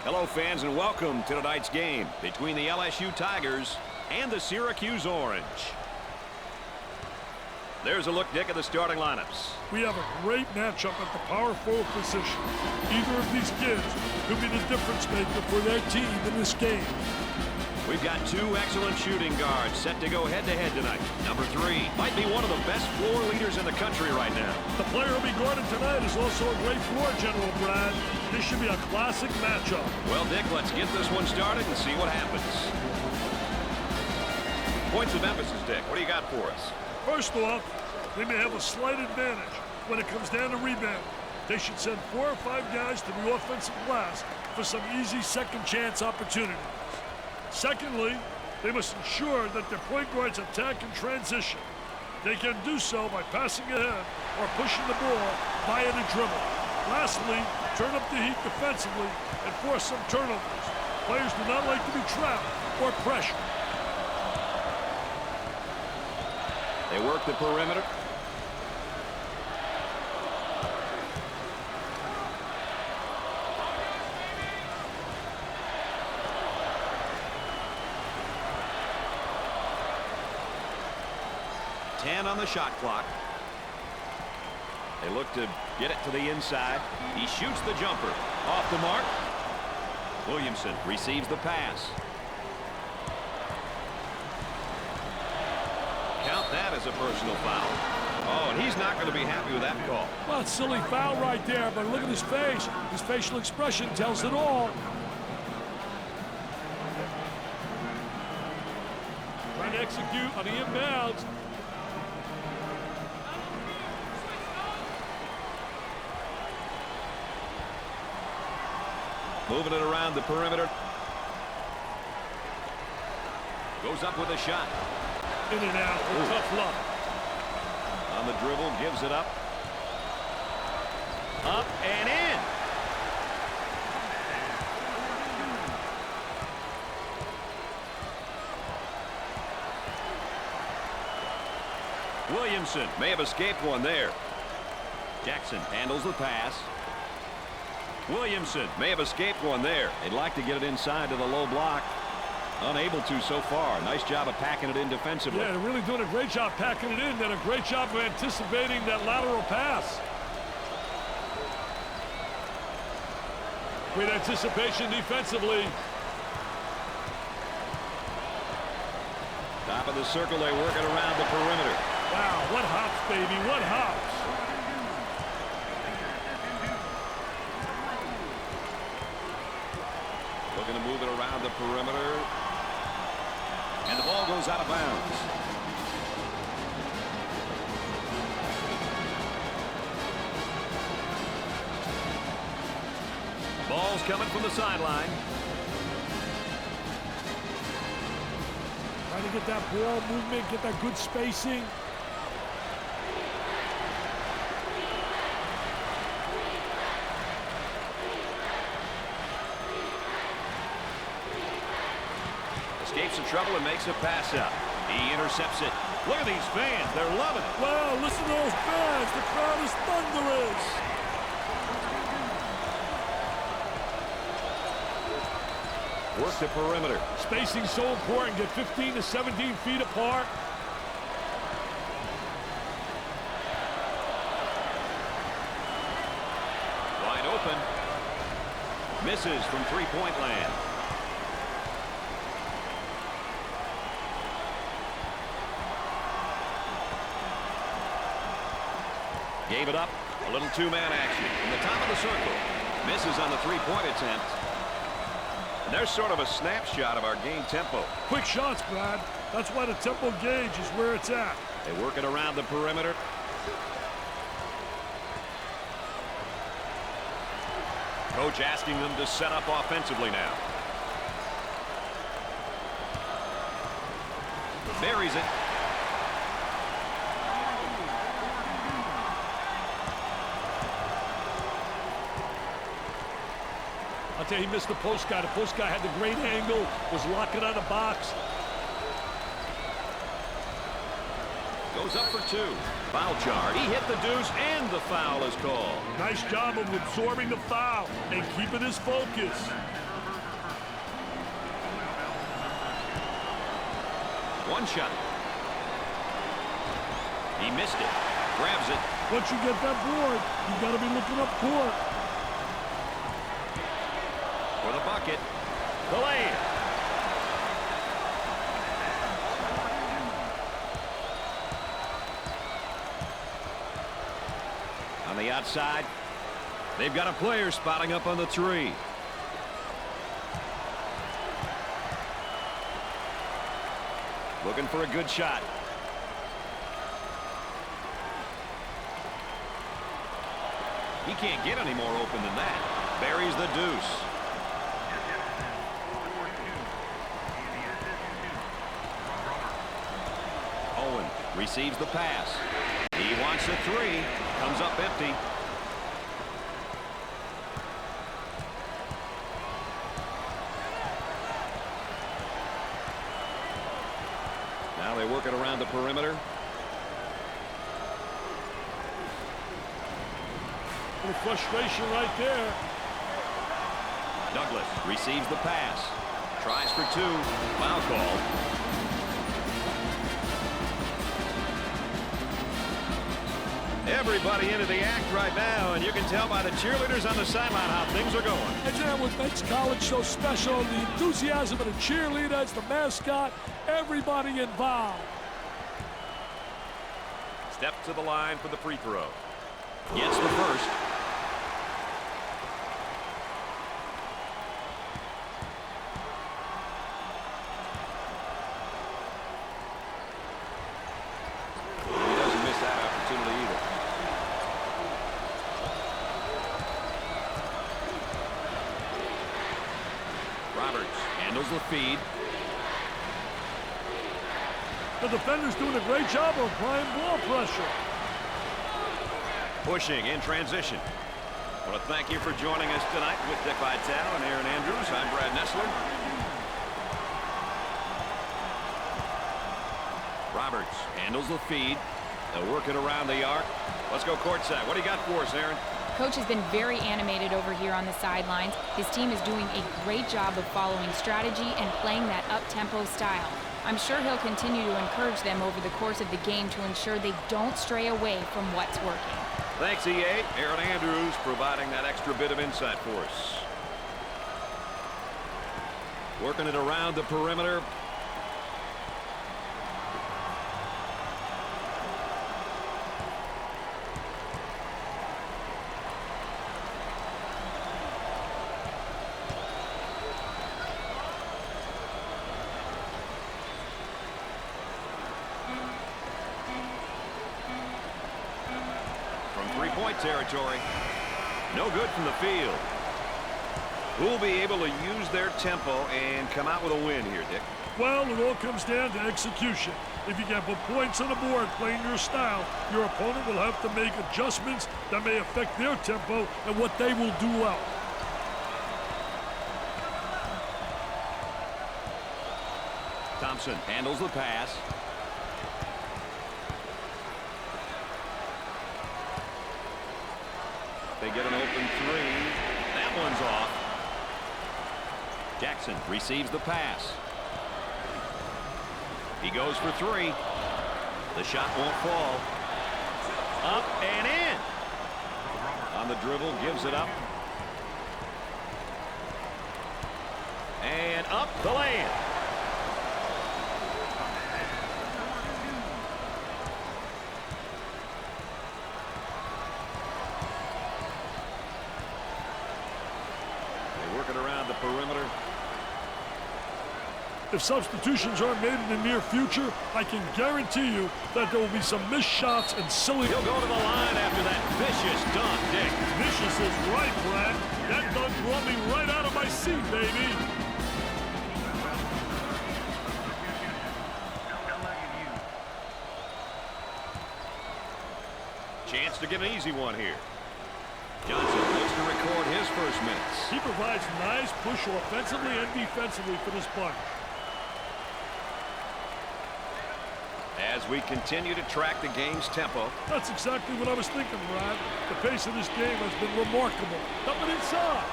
Hello, fans, and welcome to tonight's game between the LSU Tigers and the Syracuse Orange. There's a look, Dick, at the starting lineups. We have a great matchup at the power forward position. Either of these kids could be the difference maker for their team in this game. We've got two excellent shooting guards set to go head-to-head tonight. Number 3 might be one of the best floor leaders in the country right now. The player who'll be guarded tonight is also a great floor general, Brad. This should be a classic matchup. Well, Dick, let's get this one started and see what happens. Points of emphasis, Dick. What do you got for us? First off, they may have a slight advantage when it comes down to rebound. They should send 4 or 5 guys to the offensive glass for some easy second chance opportunities. Secondly, they must ensure that their point guards attack in transition. They can do so by passing ahead or pushing the ball via the dribble. Lastly, turn up the heat defensively and force some turnovers. Players do not like to be trapped or pressured. They work the perimeter. On the shot clock. They look to get it to the inside. He shoots the jumper. Off the mark. Williamson receives the pass. Count that as a personal foul. Oh, and he's not going to be happy with that call. Well, it's a silly foul right there, but look at his face. His facial expression tells it all. Trying to execute on the inbounds. Moving it around the perimeter. Goes up with a shot. In and out with tough luck. On the dribble, gives it up. Up and in. Williamson may have escaped one there. Jackson handles the pass. Williamson may have escaped one there. They'd like to get it inside to the low block. Unable to so far. Nice job of packing it in defensively. Yeah, they're really doing a great job packing it in. Did a great job of anticipating that lateral pass. Great anticipation defensively. Top of the circle, they work it around the perimeter. Wow, what hops, baby, what hops. Looking to move it around the perimeter. And the ball goes out of bounds. Ball's coming from the sideline. Trying to get that ball movement, get that good spacing. Escapes some trouble and makes a pass up. He intercepts it. Look at these fans. They're loving it. Wow, listen to those fans. The crowd is thunderous. Work the perimeter. Spacing so important. Get 15 to 17 feet apart. Wide open. Misses from three-point land. Gave it up. A little two-man action. In the top of the circle. Misses on the three-point attempt. And there's sort of a snapshot of our game tempo. Quick shots, Brad. That's why the tempo gauge is where it's at. They work it around the perimeter. Coach asking them to set up offensively now. Buries it. I'll tell you, he missed the post guy. The post guy had the great angle, was locking on the box. Goes up for 2. Foul charge. He hit the deuce, and the foul is called. Nice job of absorbing the foul and keeping his focus. One shot. He missed it. Grabs it. Once you get that board, you got to be looking up court. For the bucket. The lane. On the outside, they've got a player spotting up on the 3. Looking for a good shot. He can't get any more open than that. Buries the deuce. Owen receives the pass. He wants a 3. Comes up empty. Now they work it around the perimeter. A little frustration right there. Douglas receives the pass. Tries for 2. Foul call. Everybody into the act right now, and you can tell by the cheerleaders on the sideline how things are going. And that's what makes college so special. The enthusiasm of the cheerleaders, the mascot, everybody involved. Step to the line for the free throw. Gets the first. He doesn't miss that opportunity either. Roberts handles the feed. The defender's doing a great job of applying ball pressure. Pushing in transition. I want to thank you for joining us tonight with Dick Vitale and Aaron Andrews. I'm Brad Nessler. Roberts handles the feed. They'll work it around the arc. Let's go courtside. What do you got for us, Aaron? Coach has been very animated over here on the sidelines. His team is doing a great job of following strategy and playing that up-tempo style. I'm sure he'll continue to encourage them over the course of the game to ensure they don't stray away from what's working. Thanks, EA. Aaron Andrews providing that extra bit of insight for us. Working it around the perimeter. Three-point territory. No good from the field. Who'll be able to use their tempo and come out with a win here, Dick? Well, it all comes down to execution. If you can put points on the board playing your style, your opponent will have to make adjustments that may affect their tempo and what they will do well. Thompson handles the pass. They get an open 3. That one's off. Jackson receives the pass. He goes for 3. The shot won't fall. Up and in. On the dribble, gives it up. And up the lane. Around the perimeter. If substitutions aren't made in the near future, I can guarantee you that there will be some missed shots and silly. He'll go to the line after that vicious dunk, Dick. Vicious is right, Brad. That dunk brought me right out of my seat, baby. Chance to get an easy one here. Johnson looks to record his first minutes. He provides nice push offensively and defensively for this bunch. As we continue to track the game's tempo. That's exactly what I was thinking, Brad. The pace of this game has been remarkable. Coming inside.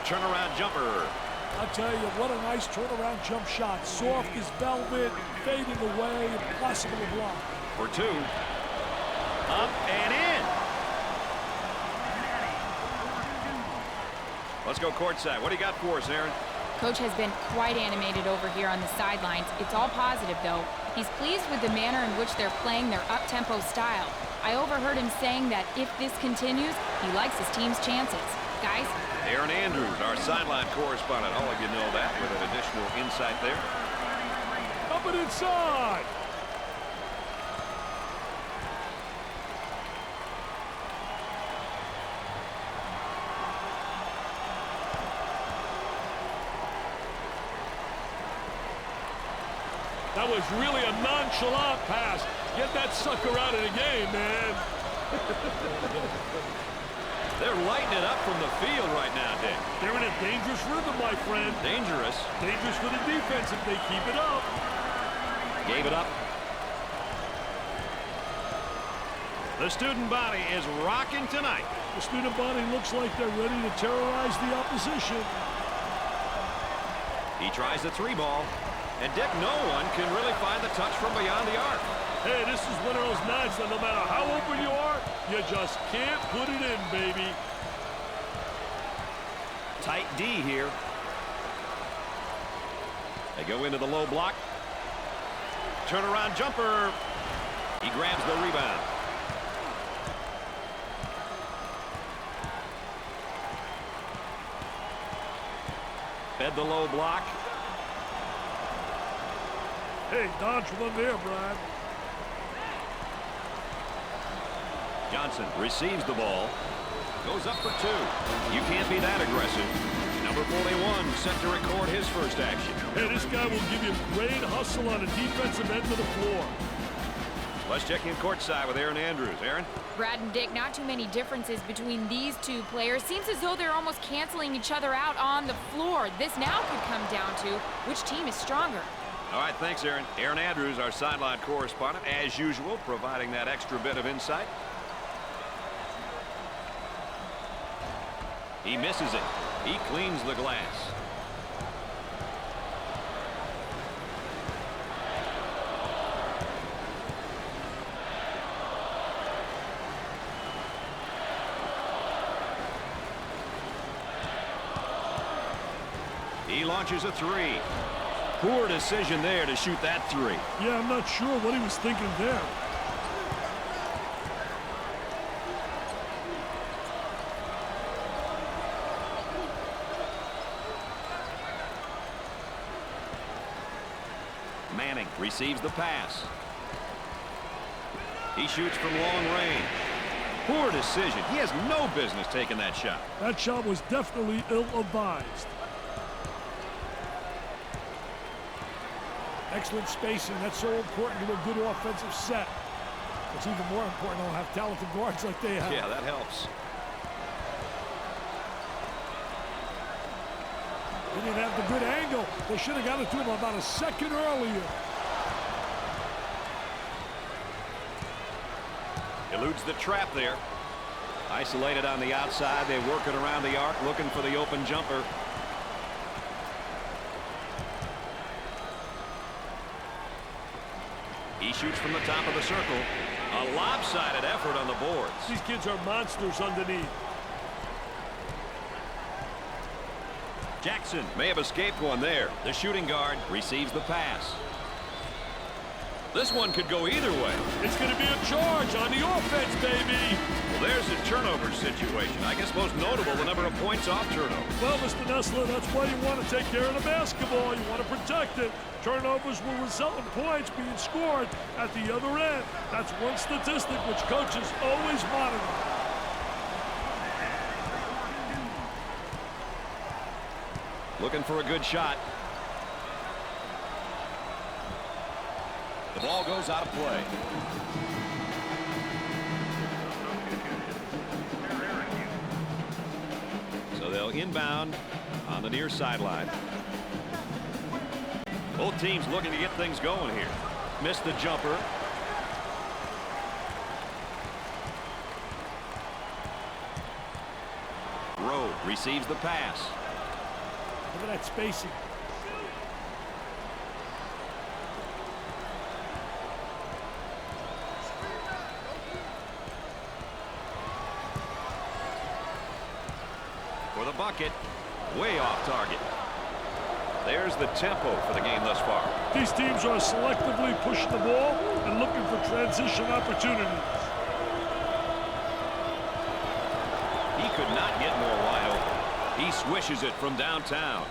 Turnaround jumper. I'll tell you, what a nice turnaround jump shot. Soft as velvet, fading away, impossible to block. For two. Up and in. Let's go courtside. What do you got for us, Aaron? Coach has been quite animated over here on the sidelines. It's all positive, though. He's pleased with the manner in which they're playing their up-tempo style. I overheard him saying that if this continues, he likes his team's chances. Guys? Aaron Andrews, our sideline correspondent. I'll let you know that with an additional insight there. Up and inside. That was really a nonchalant pass. Get that sucker out of the game, man. They're lighting it up from the field right now, Dick. They're in a dangerous rhythm, my friend. Dangerous. Dangerous for the defense if they keep it up. Gave it up. The student body is rocking tonight. The student body looks like they're ready to terrorize the opposition. He tries the three ball. And, Dick, no one can really find the touch from beyond the arc. Hey, this is one of those nights that no matter how open you are, you just can't put it in, baby. Tight D here. They go into the low block. Turnaround jumper. He grabs the rebound. Fed the low block. Hey, dodge one there, Brad. Johnson receives the ball. Goes up for two. You can't be that aggressive. Number 41 set to record his first action. Hey, this guy will give you great hustle on the defensive end of the floor. Let's check in courtside with Aaron Andrews. Aaron? Brad and Dick, not too many differences between these two players. Seems as though they're almost canceling each other out on the floor. This now could come down to which team is stronger. All right, thanks, Aaron. Aaron Andrews, our sideline correspondent, as usual, providing that extra bit of insight. He misses it. He cleans the glass. He launches a three. Poor decision there to shoot that three. Yeah, I'm not sure what he was thinking there. Manning receives the pass. He shoots from long range. Poor decision. He has no business taking that shot. That shot was definitely ill-advised. Excellent spacing. That's so important to a good offensive set. It's even more important to have talented guards like they have. Yeah, that helps. They didn't have the good angle. They should have got it to him about a second earlier. Eludes the trap there. Isolated on the outside. They work it around the arc, looking for the open jumper. He shoots from the top of the circle. A lopsided effort on the boards. These kids are monsters underneath. Jackson may have escaped one there. The shooting guard receives the pass. This one could go either way. It's going to be a charge on the offense, baby. Well, there's a turnover situation. I guess most notable, the number of points off turnover. Well, Mr. Nessler, that's why you want to take care of the basketball. You want to protect it. Turnovers will result in points being scored at the other end. That's one statistic which coaches always monitor. Looking for a good shot. The ball goes out of play. So they'll inbound on the near sideline. Both teams looking to get things going here. Missed the jumper. Rowe receives the pass. Look at that spacing. For the bucket, way off target. There's the tempo for the game thus far. These teams are selectively pushing the ball and looking for transition opportunities. He could not get more wide open. He swishes it from downtown.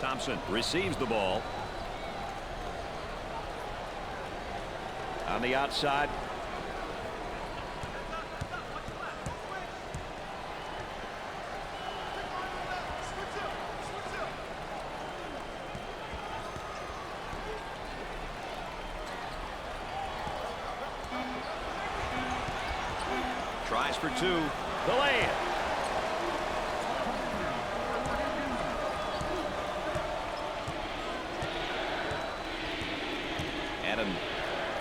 Thompson receives the ball. On the outside. Tries for two. The lay-in. And a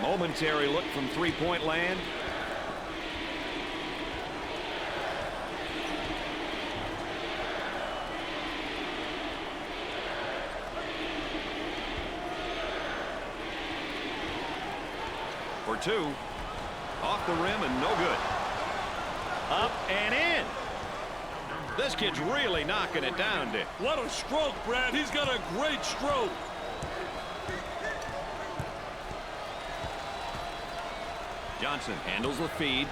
momentary look from three-point land. For two. Off the rim and no good. Up and in. This kid's really knocking it down, Dick. What a stroke, Brad. He's got a great stroke. Johnson handles the feed.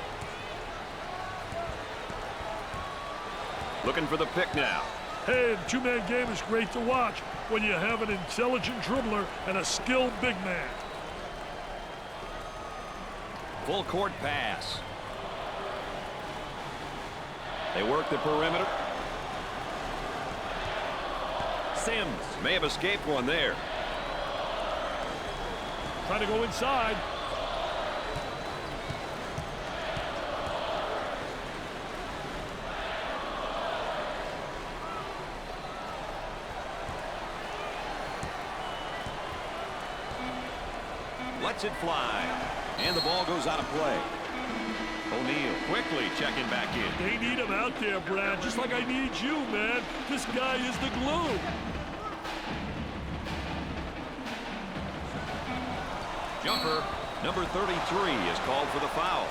Looking for the pick now. Hey, the two-man game is great to watch when you have an intelligent dribbler and a skilled big man. Full court pass. They work the perimeter. Sims may have escaped one there. Trying to go inside. Lets it fly. And the ball goes out of play. O'Neal quickly checking back in. They need him out there, Brad, just like I need you, man. This guy is the glue. Jumper, number 33, is called for the foul.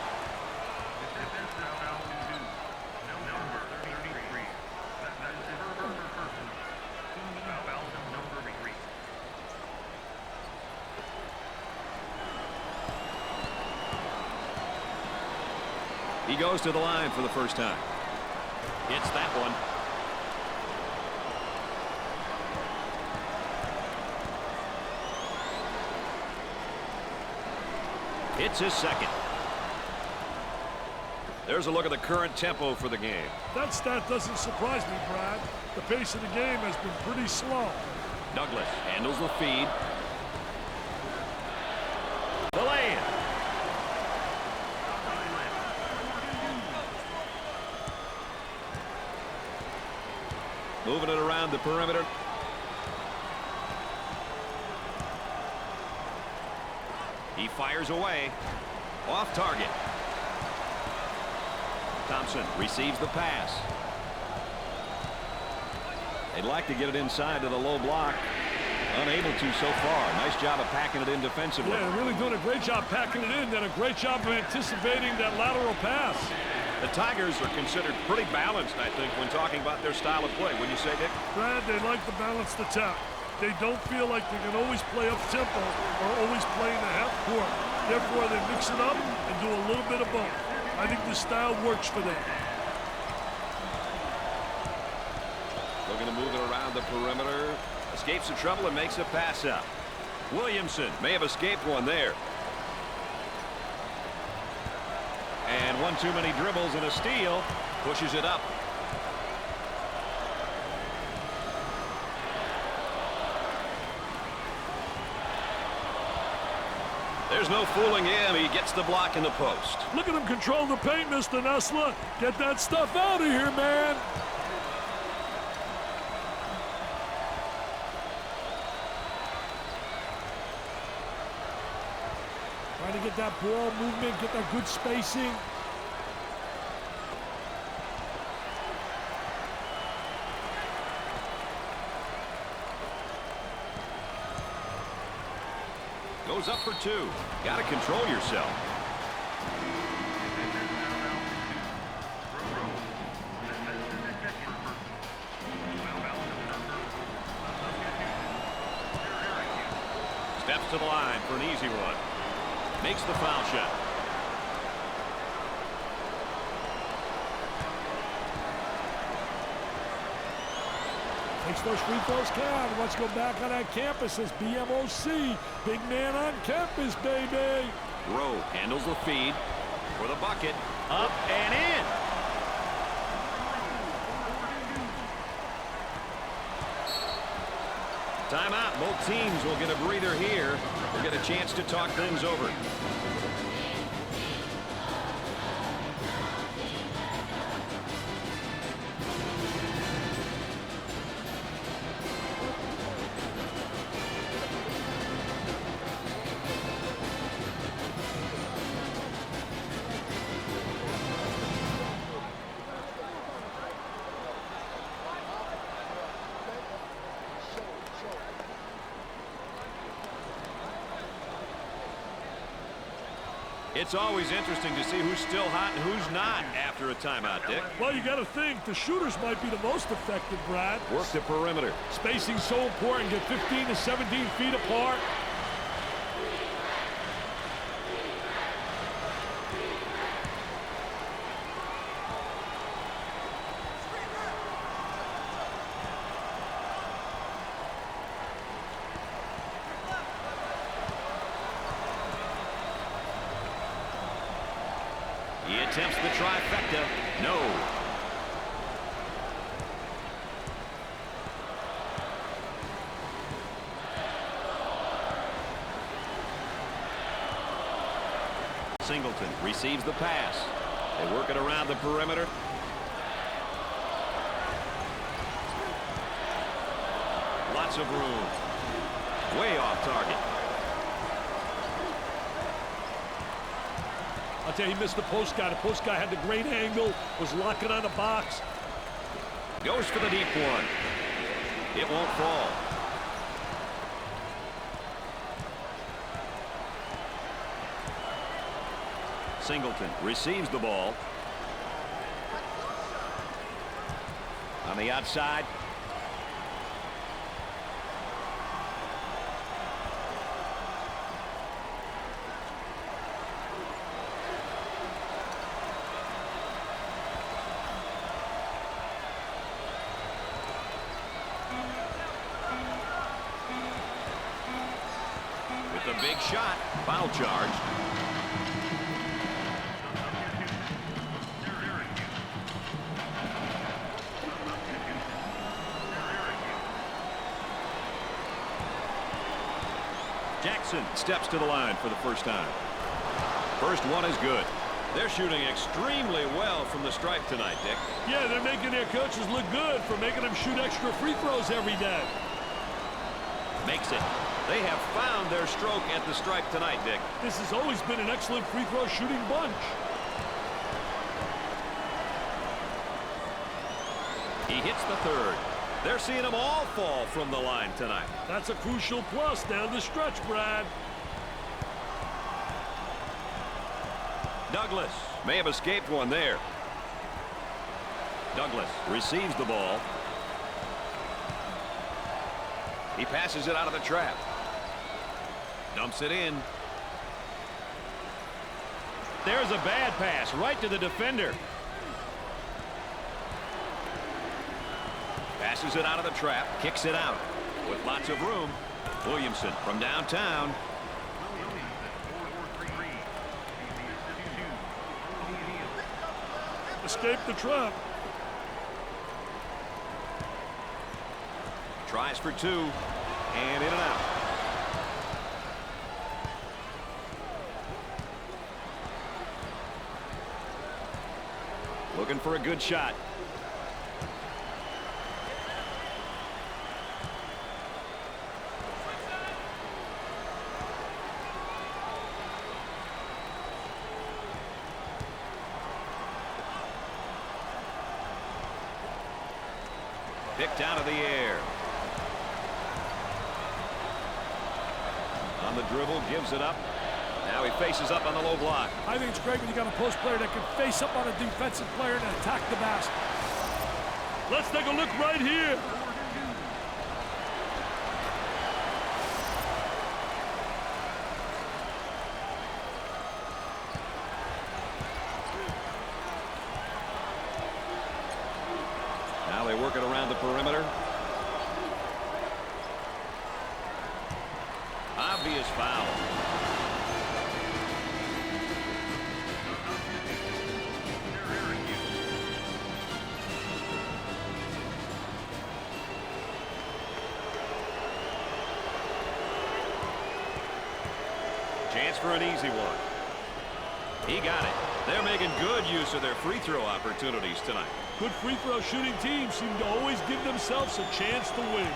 He goes to the line for the first time. Hits that one. Hits his second. There's a look at the current tempo for the game. That stat doesn't surprise me, Brad. The pace of the game has been pretty slow. Douglas handles the feed. The lay-in. Moving it around the perimeter. He fires away. Off target. Thompson receives the pass. They'd like to get it inside to the low block. Unable to so far. Nice job of packing it in defensively. Yeah, really doing a great job packing it in, and a great job of anticipating that lateral pass. The Tigers are considered pretty balanced, I think, when talking about their style of play. Wouldn't you say, Dick? Brad, they like to balance the attack. They don't feel like they can always play up-tempo or always play in the half court. Therefore, they mix it up and do a little bit of both. I think this style works for them. Looking to move it around the perimeter. Escapes the trouble and makes a pass out. Williamson may have escaped one there. And one too many dribbles and a steal. Pushes it up. There's no fooling him. He gets the block in the post. Look at him control the paint, Mr. Nessler. Get that stuff out of here, man. Trying to get that ball movement, get that good spacing. Goes up for two. Got to control yourself. Steps to the line for an easy one. Makes the foul shot. Makes those free throws count. Let's go back on that campus. Says BMOC. Big man on campus, baby. Rowe handles the feed for the bucket. Up and in. Timeout. Both teams will get a breather here. We'll get a chance to talk things over. It's always interesting to see who's still hot and who's not after a timeout, Dick. Well, you got to think the shooters might be the most effective, Brad. Work the perimeter. Spacing's so important. Get 15 to 17 feet apart. He attempts the trifecta. No. Singleton receives the pass. They work it around the perimeter. Lots of room. Way off target. I'll tell you, he missed the post guy. The post guy had the great angle, was locking on the box. Goes for the deep one. It won't fall. Singleton receives the ball. On the outside. With a big shot, foul charge. Jackson steps to the line for the first time. First one is good. They're shooting extremely well from the stripe tonight, Dick. Yeah, they're making their coaches look good for making them shoot extra free throws every day. Makes it. They have found their stroke at the stripe tonight, Dick. This has always been an excellent free throw shooting bunch. He hits the third. They're seeing them all fall from the line tonight. That's a crucial plus down the stretch, Brad. Douglas may have escaped one there. Douglas receives the ball. He passes it out of the trap. Dumps it in. There's a bad pass right to the defender. Passes it out of the trap. Kicks it out with lots of room. Williamson from downtown. Escape the trap. Tries for two. And in and out. Looking for a good shot. Picked out of the air. On the dribble, gives it up. Now he faces up on the low block. I think it's great when you got a post player that can face up on a defensive player and attack the basket. Let's take a look right here. Now they work it around the perimeter. Obvious foul. Chance for an easy one. He got it. They're making good use of their free throw opportunities tonight. Good free throw shooting teams seem to always give themselves a chance to win.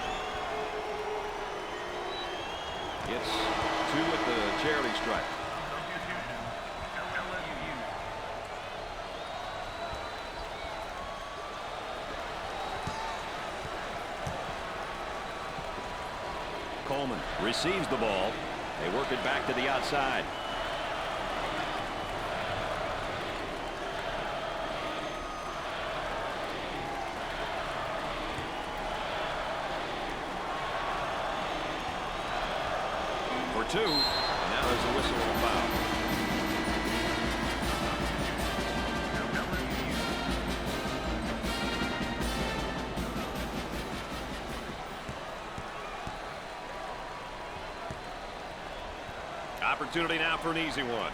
It's 2 with the charity stripe. Coleman receives the ball. They work it back to the outside. For 2, and now there's a whistle and a foul. Opportunity now for an easy one.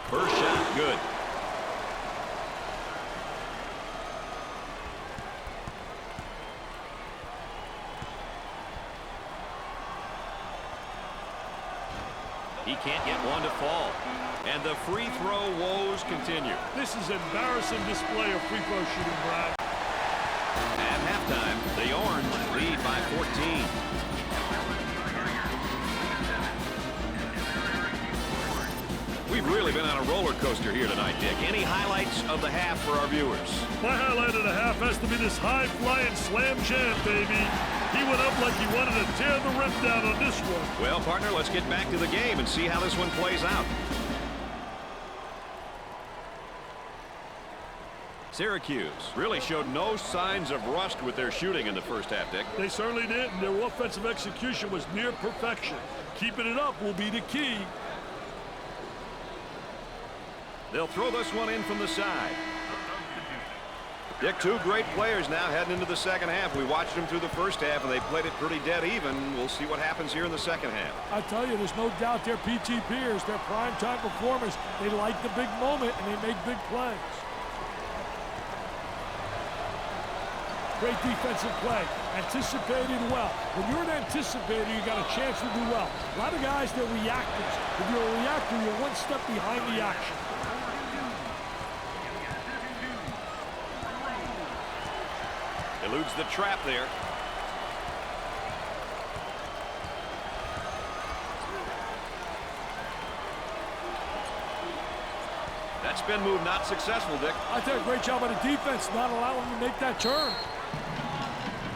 First shot, good. He can't get one to fall. And the free throw woes continue. This is an embarrassing display of free throw shooting, Brad. At halftime, the Orange lead by 14. We've really been on a roller coaster here tonight, Dick. Any highlights of the half for our viewers? My highlight of the half has to be this high-flying slam jam, baby. He went up like he wanted to tear the rim down on this one. Well, partner, let's get back to the game and see how this one plays out. Syracuse really showed no signs of rust with their shooting in the first half, Dick. They certainly did, and their offensive execution was near perfection. Keeping it up will be the key. They'll throw this one in from the side. Dick, 2 great players now heading into the second half. We watched them through the first half, and they played it pretty dead even. We'll see what happens here in the second half. I tell you, there's no doubt they're PTPers. They're prime-time performers. They like the big moment, and they make big plays. Great defensive play. Anticipated well. When you're an anticipator, you got a chance to do well. A lot of guys, they're reactors. If you're a reactor, you're one step behind the action. Eludes the trap there. That spin move not successful, Dick. I tell you, great job on the defense, not allowing him to make that turn.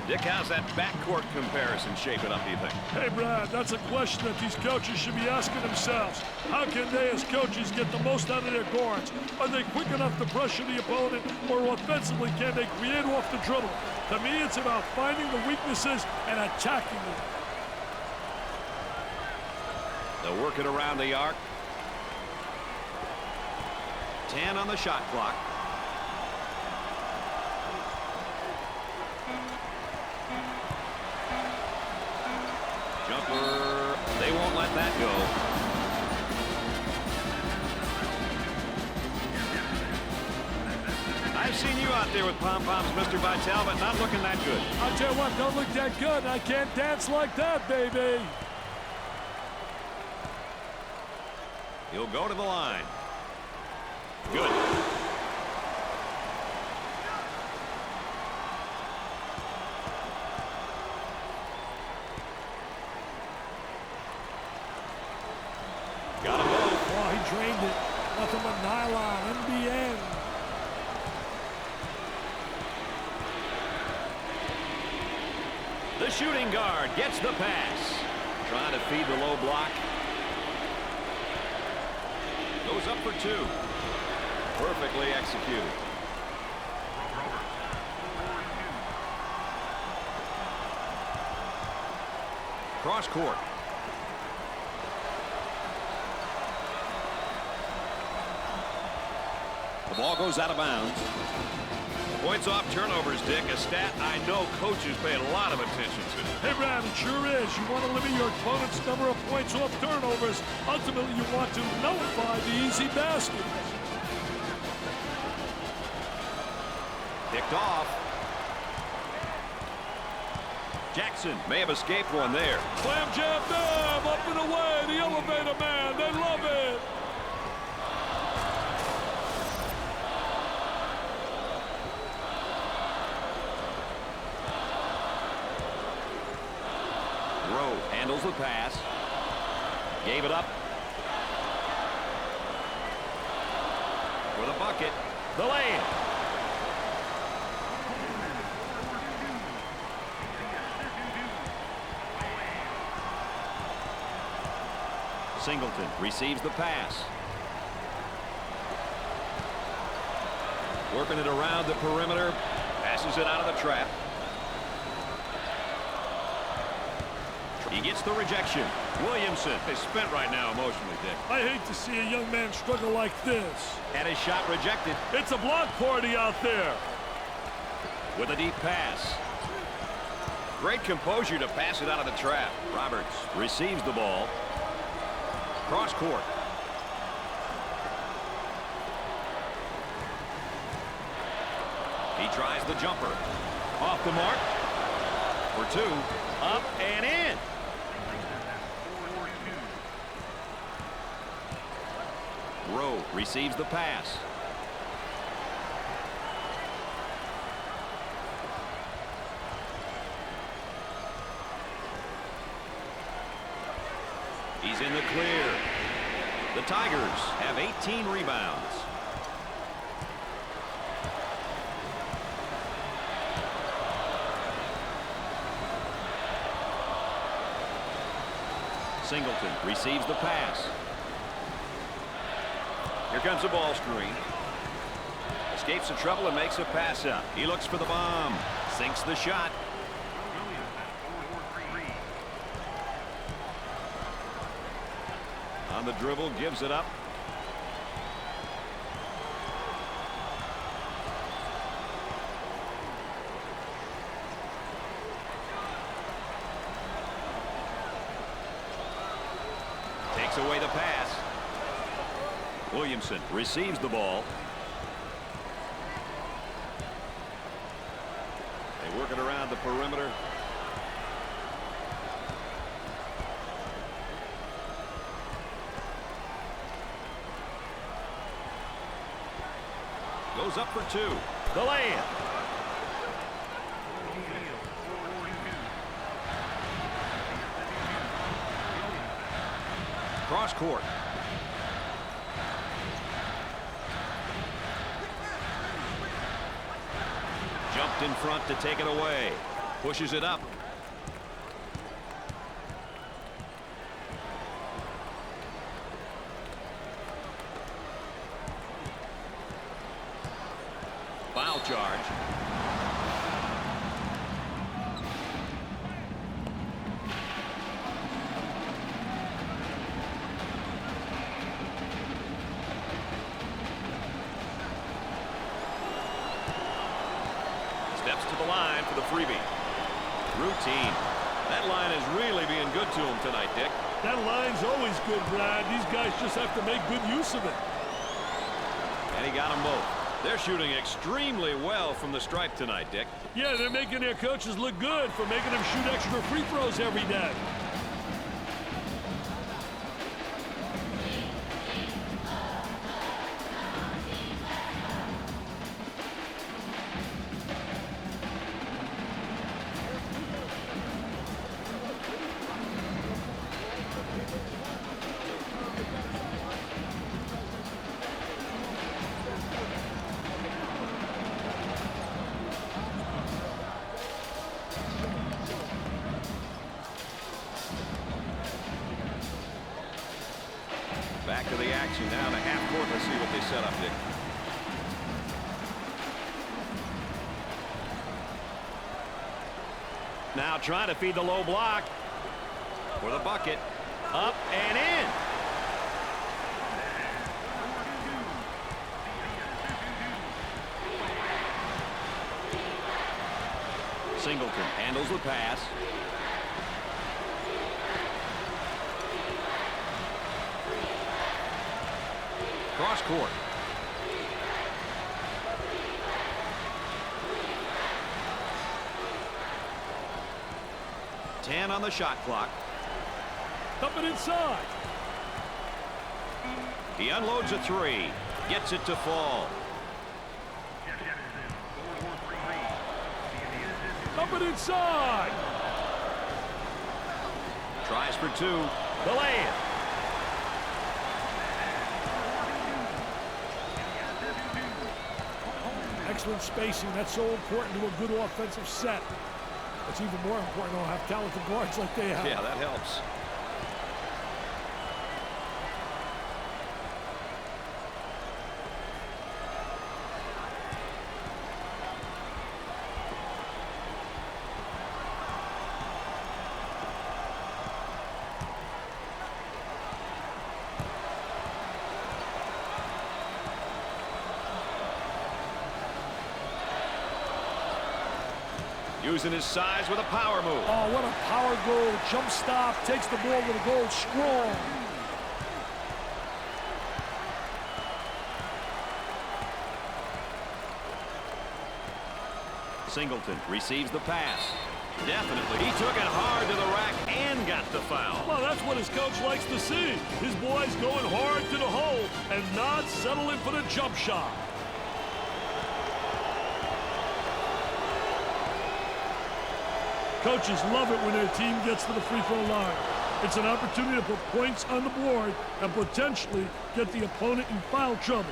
Dick, how's that backcourt comparison shaping up, do you think? Hey, Brad, that's a question that these coaches should be asking themselves. How can they, as coaches, get the most out of their guards? Are they quick enough to pressure the opponent, or offensively, can they create off the dribble? To me, it's about finding the weaknesses and attacking them. They'll work it around the arc. 10 on the shot clock. Jumper. They won't let that go. I've seen you out there with pom-poms, Mr. Vitale, but not looking that good. I'll tell you what, don't look that good. I can't dance like that, baby. He'll go to the line. Good. trained it. Nothing but nylon, NBN. The shooting guard gets the pass. Trying to feed the low block. Goes up for two. Perfectly executed. Cross court. The ball goes out of bounds. Points off turnovers, Dick, a stat I know coaches pay a lot of attention to. Hey, Brad, it sure is. You want to limit your opponent's number of points off turnovers. Ultimately, you want to nullify the easy basket. Picked off. Jackson may have escaped one there. Slam jam bam, up and away, the elevator man, they love it. Rowe handles the pass. Gave it up. For the bucket. The lay-in. Singleton receives the pass. Working it around the perimeter. Passes it out of the trap. He gets the rejection. Williamson is spent right now emotionally, Dick. I hate to see a young man struggle like this. Had his shot rejected. It's a block party out there. With a deep pass. Great composure to pass it out of the trap. Roberts receives the ball. Cross court. He tries the jumper. Off the mark. For two. Up and in. Rowe receives the pass. He's in the clear. The Tigers have 18 rebounds. Singleton receives the pass. Here comes the ball screen. Escapes the trouble and makes a pass up. He looks for the bomb. Sinks the shot. On the dribble, gives it up. Takes away the pass. Williamson receives the ball. They work it around the perimeter. Goes up for two. The lay-in. Cross court. Jumped in front to take it away. Pushes it up. Foul charge. Steps to the line for the freebie. Routine. That line is really being good to him tonight, Dick. That line's always good, Brad. These guys just have to make good use of it. And he got them both. They're shooting extremely well from the stripe tonight, Dick. Yeah, they're making their coaches look good for making them shoot extra free throws every day. Back to the action now to half court. Let's see what they set up, Dick. Now trying to feed the low block for the bucket. Up and in. Singleton handles the pass. Cross court. Ten on the shot clock. Dump it inside. He unloads a three. Gets it to fall. Dump it inside. Tries for two. The lay-in. Excellent spacing. That's so important to a good offensive set. It's even more important to have talented guards like they have. Yeah, that helps. Using his size with a power move. Oh, what a power goal. Jump stop. Takes the ball to the goal strong. Singleton receives the pass. Definitely. He took it hard to the rack and got the foul. Well, that's what his coach likes to see. His boys going hard to the hole and not settling for the jump shot. Coaches love it when their team gets to the free throw line. It's an opportunity to put points on the board and potentially get the opponent in foul trouble.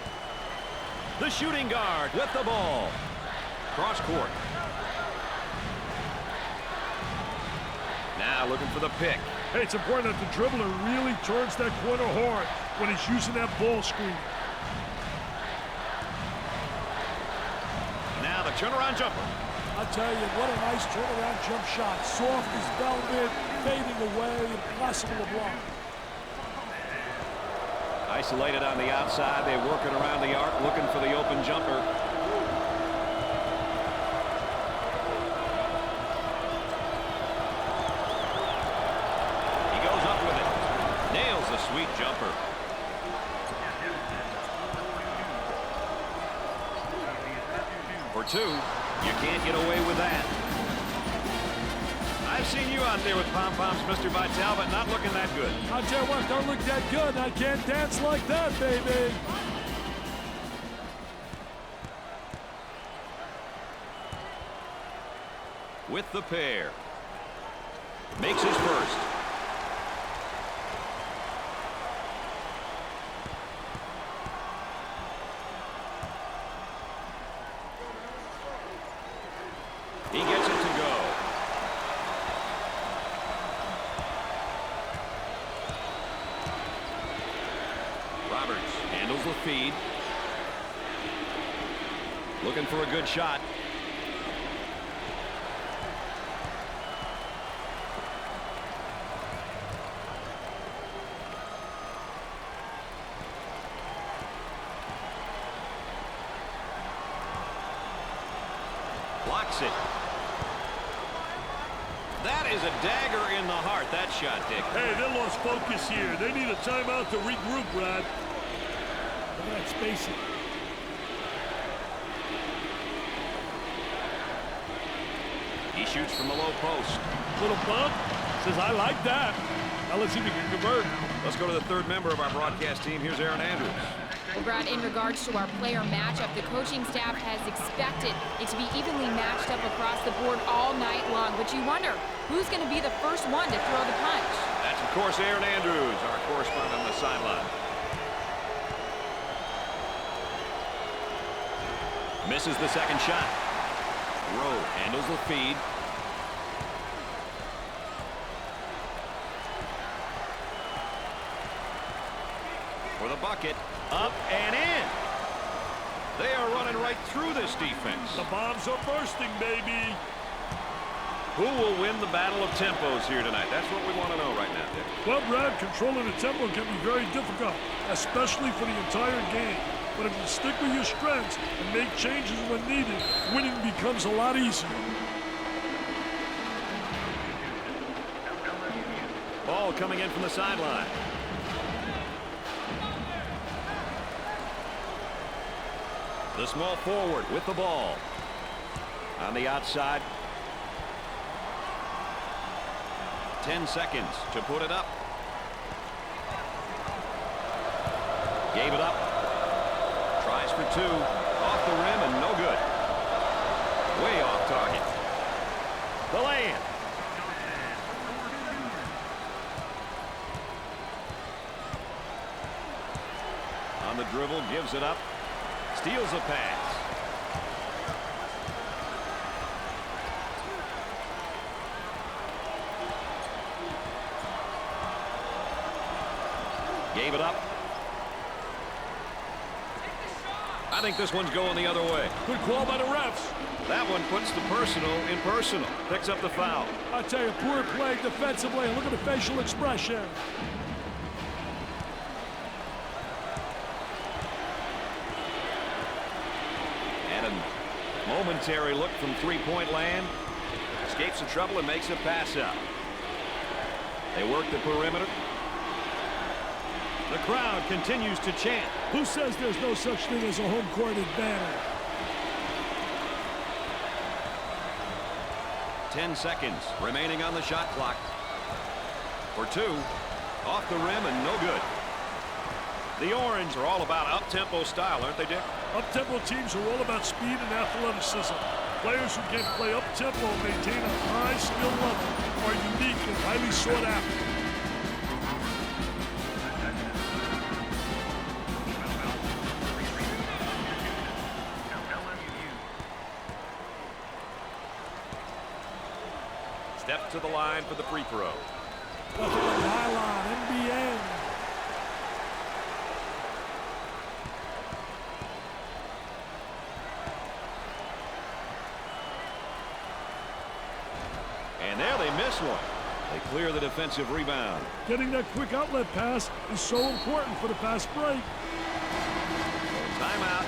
The shooting guard with the ball. Cross court. Now looking for the pick. Hey, it's important that the dribbler really turns that corner hard when he's using that ball screen. Now the turnaround jumper. I tell you, what a nice turnaround jump shot. Soft as velvet, fading away, impossible to block. Isolated on the outside. They're working around the arc, looking for the open jumper. He goes up with it. Nails the sweet jumper. For two. You can't get away with that. I've seen you out there with pom-poms, Mr. Vitale, but not looking that good. I'll tell you what, don't look that good. I can't dance like that, baby. With the pair. Makes his first. He gets it to go. Roberts handles the feed. Looking for a good shot. Blocks it. That is a dagger in the heart, that shot, Dick. Hey, they lost focus here. They need a timeout to regroup, Brad. Look at that spacing. He shoots from the low post. Little bump. Says, I like that. Now let's see if we can convert. Let's go to the third member of our broadcast team. Here's Aaron Andrews. Well, Brad, in regards to our player matchup, the coaching staff has expected it to be evenly matched up across the board all night long. But you wonder, who's going to be the first one to throw the punch? That's, of course, Aaron Andrews, our correspondent on the sideline. Misses the second shot. Rowe handles the feed. for the bucket. Up and in. They are running right through this defense. The bombs are bursting, baby. Who will win the battle of tempos here tonight? That's what we want to know right now, Dick. Well, Brad, controlling the tempo can be very difficult, especially for the entire game. But if you stick with your strengths and make changes when needed, winning becomes a lot easier. Ball coming in from the sideline. The small forward with the ball. On the outside. 10 seconds to put it up. Gave it up. Tries for two. Off the rim and no good. Way off target. The lay-in. On the dribble, gives it up. Steals a pass. Gave it up. I think this one's going the other way. Good call by the refs. That one puts the personal in personal. Picks up the foul. I tell you, poor play defensively. Look at the facial expression. And a momentary look from three-point land. Escapes the trouble and makes a pass out. They work the perimeter. The crowd continues to chant. Who says there's no such thing as a home court advantage? 10 seconds remaining on the shot clock. For two. Off the rim and no good. The Orange are all about up-tempo style, aren't they, Dick? Up-tempo teams are all about speed and athleticism. Players who can play up-tempo and maintain a high skill level are unique and highly sought after. Step to the line for the free throw. Look at the nylon, NBN. And there they miss one. They clear the defensive rebound. Getting that quick outlet pass is so important for the fast break. Timeout.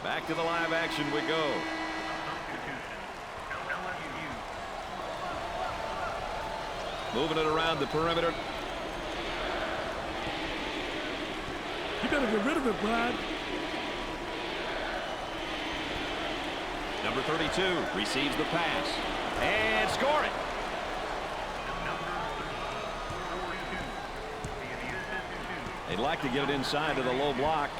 Back to the live action we go. Moving it around the perimeter. You better get rid of it, Brad. Number 32 receives the pass and score it. They'd like to get it inside of the low block.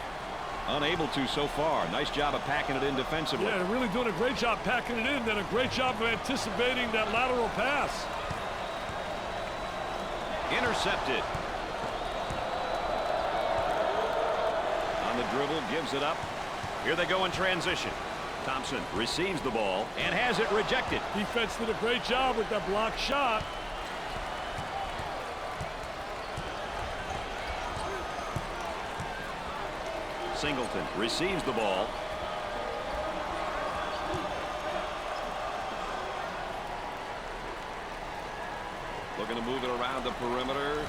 Unable to so far. Nice job of packing it in defensively. Yeah, they're really doing a great job packing it in. Then a great job of anticipating that lateral pass. Intercepted. On the dribble, gives it up. Here they go in transition. Thompson receives the ball and has it rejected. Defense did a great job with that block shot. Singleton receives the ball. Looking to move it around the perimeter.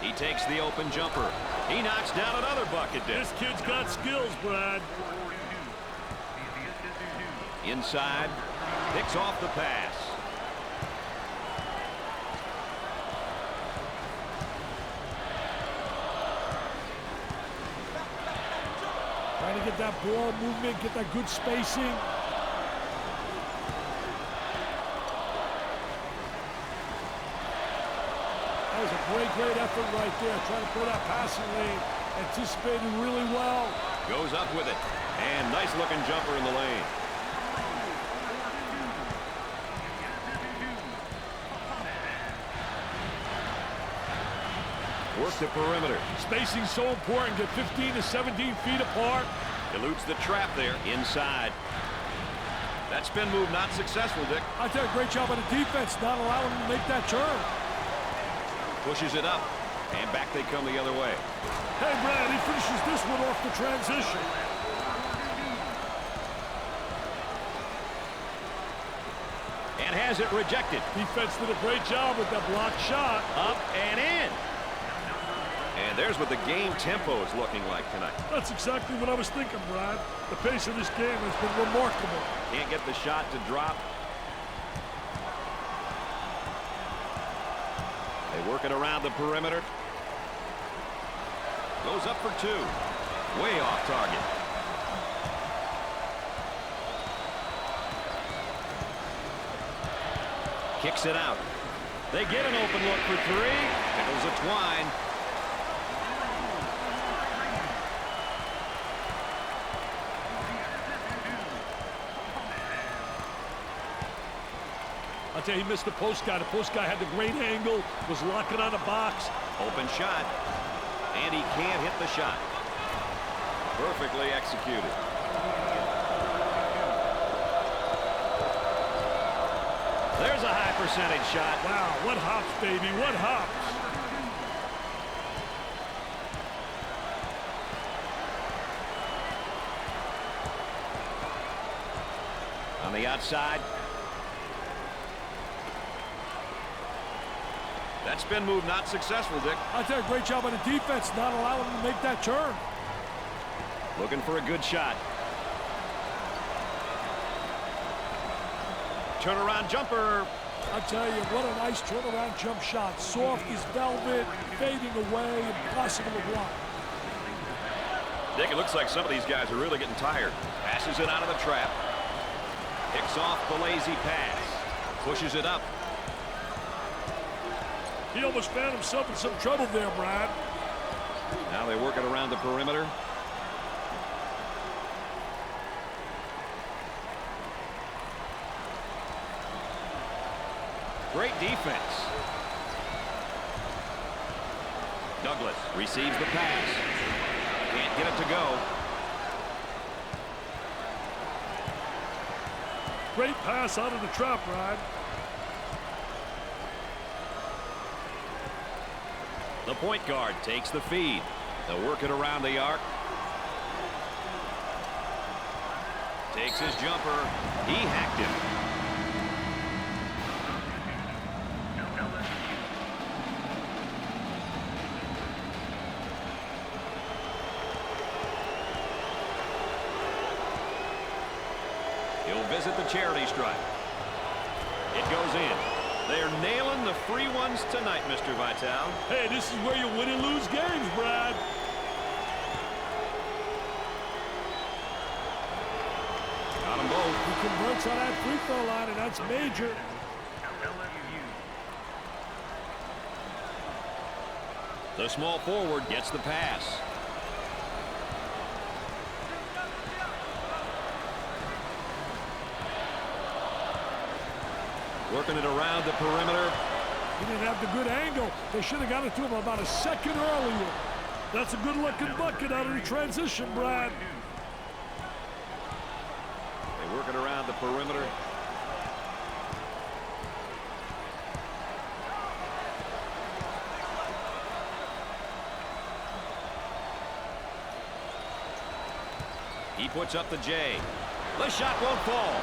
He takes the open jumper. He knocks down another bucket. This kid's got skills, Brad. Inside. Picks off the pass. Trying to get that ball movement, get that good spacing. was a great effort right there. Trying to play that passing lane. Anticipated really well. Goes up with it. And nice-looking jumper in the lane. Work the perimeter. Spacing so important. Get 15 to 17 feet apart. Eludes the trap there inside. That spin move not successful, Dick. I did a great job on the defense, not allowing him to make that turn. Pushes it up. And back they come the other way. Hey, Brad, he finishes this one off the transition. And has it rejected. Defense did a great job with that blocked shot. Up and in. And there's what the game tempo is looking like tonight. That's exactly what I was thinking, Brad. The pace of this game has been remarkable. Can't get the shot to drop. They work it around the perimeter. Goes up for two. Way off target. Kicks it out. They get an open look for three. Tickles a twine. I'll tell you, he missed the post guy. The post guy had the great angle, was locking on the box. Open shot. And he can't hit the shot. Perfectly executed. There's a high percentage shot. Wow, what hops, baby, what hops. On the outside. That spin move not successful, Dick. I did a great job on the defense, not allowing him to make that turn. Looking for a good shot. Turnaround jumper. I tell you, what a nice turnaround jump shot. Soft as velvet, fading away, impossible to block. Dick, it looks like some of these guys are really getting tired. Passes it out of the trap. Picks off the lazy pass. Pushes it up. He almost found himself in some trouble there, Brad. Now they work it around the perimeter. Great defense. Douglas receives the pass. Can't get it to go. Great pass out of the trap, Brad. The point guard takes the feed. They'll work it around the arc. Takes his jumper. He hacked him. He'll visit the charity stripe. It goes in. They're nailing the free ones tonight, Mr. Vitale. Hey, this is where you win and lose games, Brad. Got them both. He converts on that free throw line, and that's major. The small forward gets the pass. Working it around the perimeter. He didn't have the good angle. They should have got it to him about a second earlier. That's a good-looking bucket out of the transition, Brad. They work it around the perimeter. He puts up the J. The shot won't fall.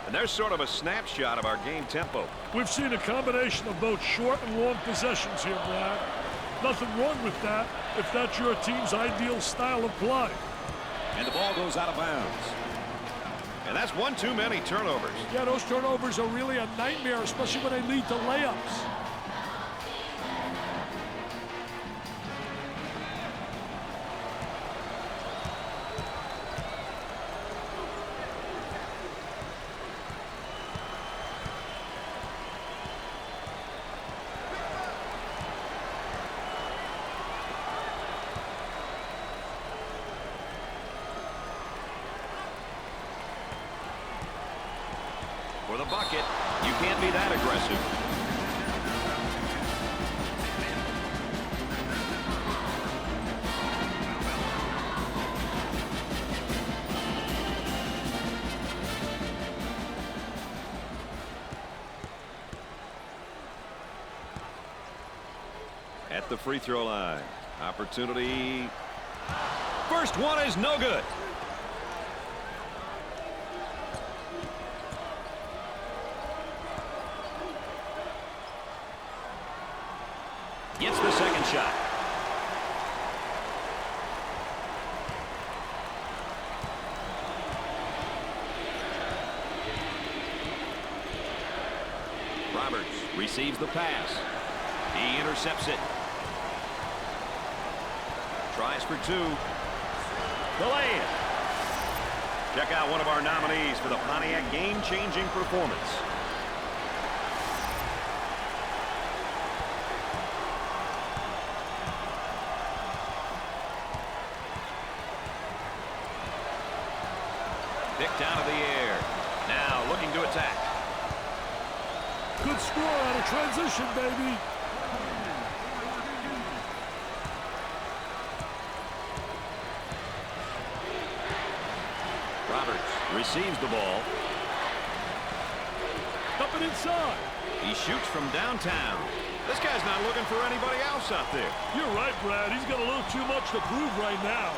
And there's sort of a snapshot of our game tempo. We've seen a combination of both short and long possessions here, Brad. Nothing wrong with that if that's your team's ideal style of play. And the ball goes out of bounds. And that's one too many turnovers. Yeah, those turnovers are really a nightmare, especially when they lead to layups. For the bucket. You can't be that aggressive. At the free throw line. Opportunity. First one is no good. Gets the second shot. Roberts receives the pass. He intercepts it. Tries for two. The lay-in. Check out one of our nominees for the Pontiac game-changing performance. Picked out of the air. Now looking to attack. Good score out of transition, baby. Roberts receives the ball. Up and inside. He shoots from downtown. This guy's not looking for anybody else out there. You're right, Brad. He's got a little too much to prove right now.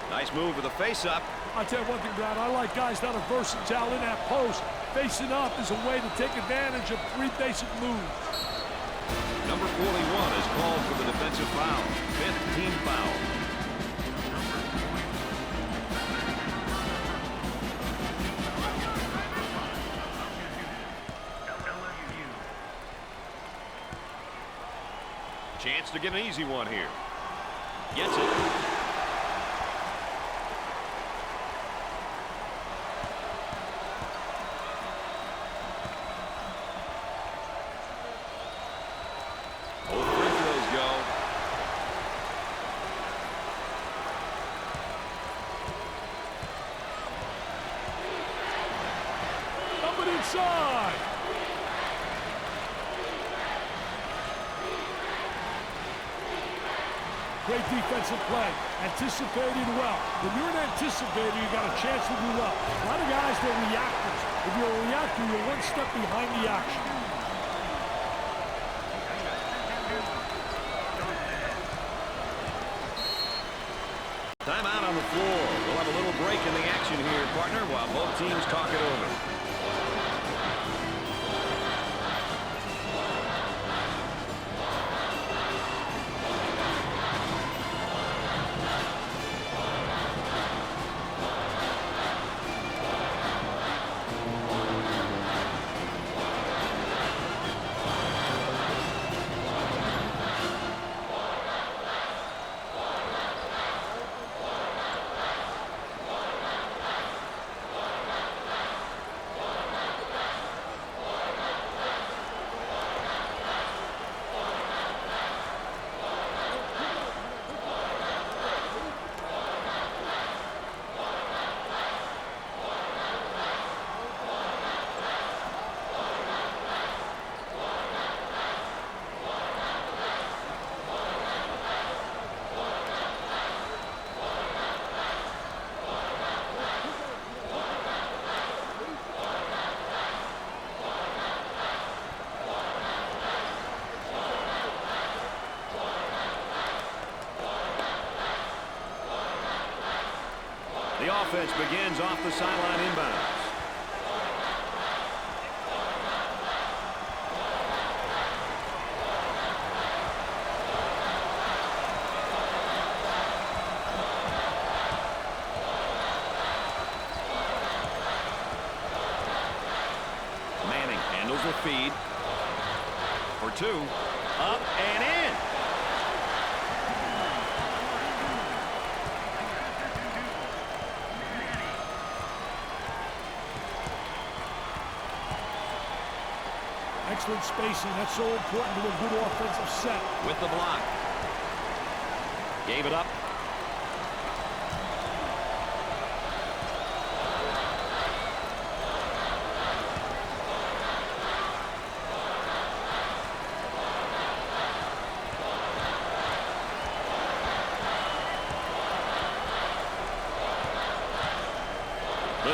Nice move with a face-up. I'll tell you one thing, Brad. I like guys that are versatile in that post. Facing up is a way to take advantage of three basic moves. Number 41 is called for the defensive foul. 5th team foul. Chance to get an easy one here. Gets it. Inside. Great defensive play. Anticipating well. When you're an anticipator, you got a chance to do well. A lot of guys, they're reactors. If you're a reactor, you're one step behind the action. Timeout on the floor. We'll have a little break in the action here, partner, while both teams talk it over. The offense begins off the sideline inbounds. Manning handles the feed. For two. Up and in. Excellent spacing. That's so important to a good offensive set. With the block. Gave it up.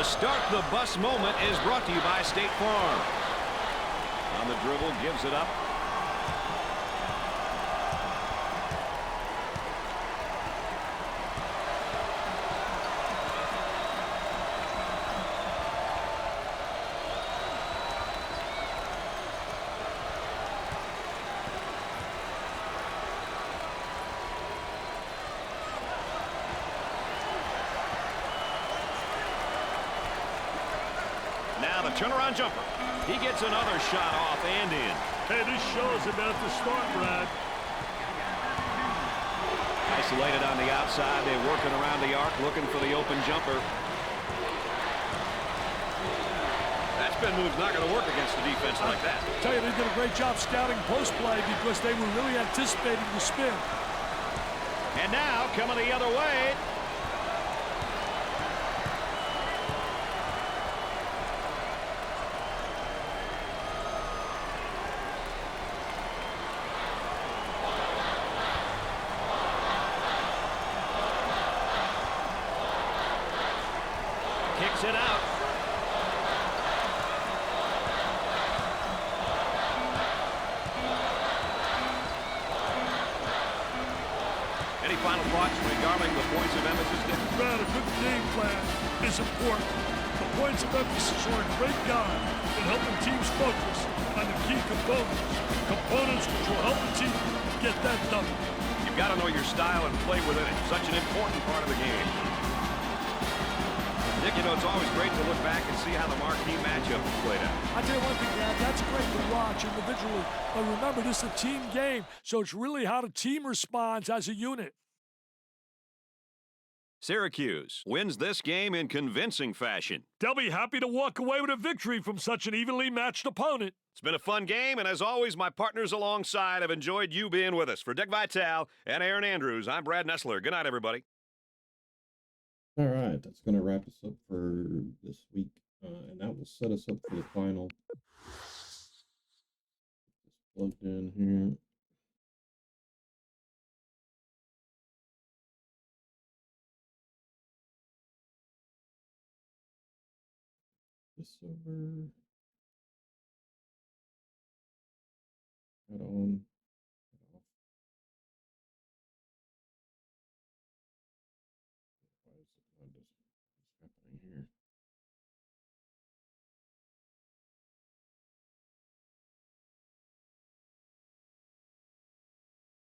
The Start the Bus moment is brought to you by State Farm. On the dribble, gives it up. Now the turnaround jumper. He gets another shot off and in. Hey, this show's about to start, Brad. Isolated on the outside. They're working around the arc, looking for the open jumper. That spin move's not going to work against a defense like that. I tell you, they did a great job scouting post play because they were really anticipating the spin. And now coming the other way. Kicks it out. Any final thoughts regarding the points of emphasis, Dick? Brad, a good game plan is important. The points of emphasis are a great guide in helping teams focus on the key components which will help the team get that done. You've got to know your style and play within it. Such an important part of the game. Nick, you know, it's always great to look back and see how the marquee matchup is played out. I tell you one thing, Dad, that's great to watch individually. But remember, this is a team game, so it's really how the team responds as a unit. Syracuse wins this game in convincing fashion. They'll be happy to walk away with a victory from such an evenly matched opponent. It's been a fun game, and as always, my partners alongside have enjoyed you being with us. For Dick Vitale and Aaron Andrews, I'm Brad Nessler. Good night, everybody. All right, that's going to wrap us up for this week, and that will set us up for the final. Just plugged in here. This over. Head on. Head off. Why is what's happening here?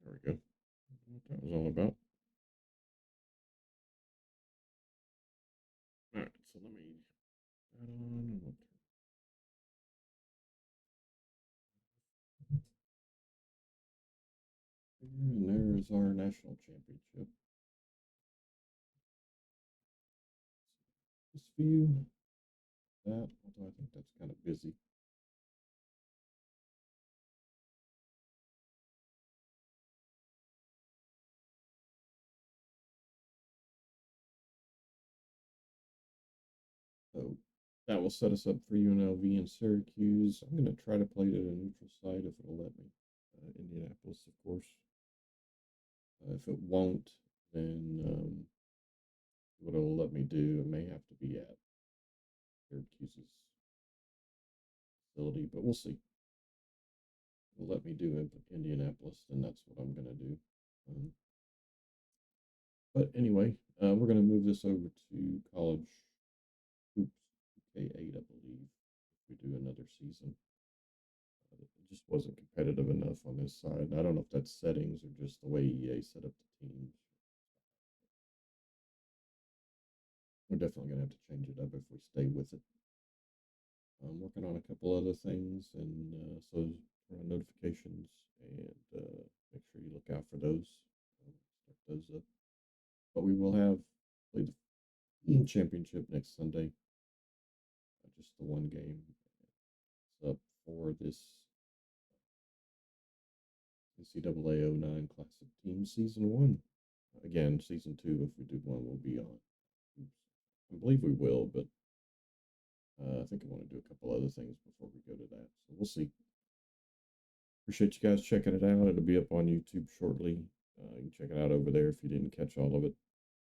There we go. What that was all about. All right, so let me add on and we'll and there's our national championship. This view, that, although I think that's kind of busy. So that will set us up for UNLV and Syracuse. I'm going to try to play it at a neutral site if it'll let me. Indianapolis, of course. If it won't, then what it'll let me do, it may have to be at Syracuse's facility, but we'll see. It'll let me do Indianapolis, then that's what I'm going to do. But anyway, we're going to move this over to college hoops, K8, I believe, if we do another season. It just wasn't competitive enough on this side. I don't know if that's settings or just the way EA set up the teams. We're definitely going to have to change it up if we stay with it. I'm working on a couple other things, and so turn on notifications and make sure you look out for those. Start those up. But we will have play the championship next Sunday. Just the one game. It's up for this NCAA 09 Classic Team Season 1. Again, Season 2, if we do one, will be on. I believe we will, but I think I want to do a couple other things before we go to that. So we'll see. Appreciate you guys checking it out. It'll be up on YouTube shortly. You can check it out over there if you didn't catch all of it.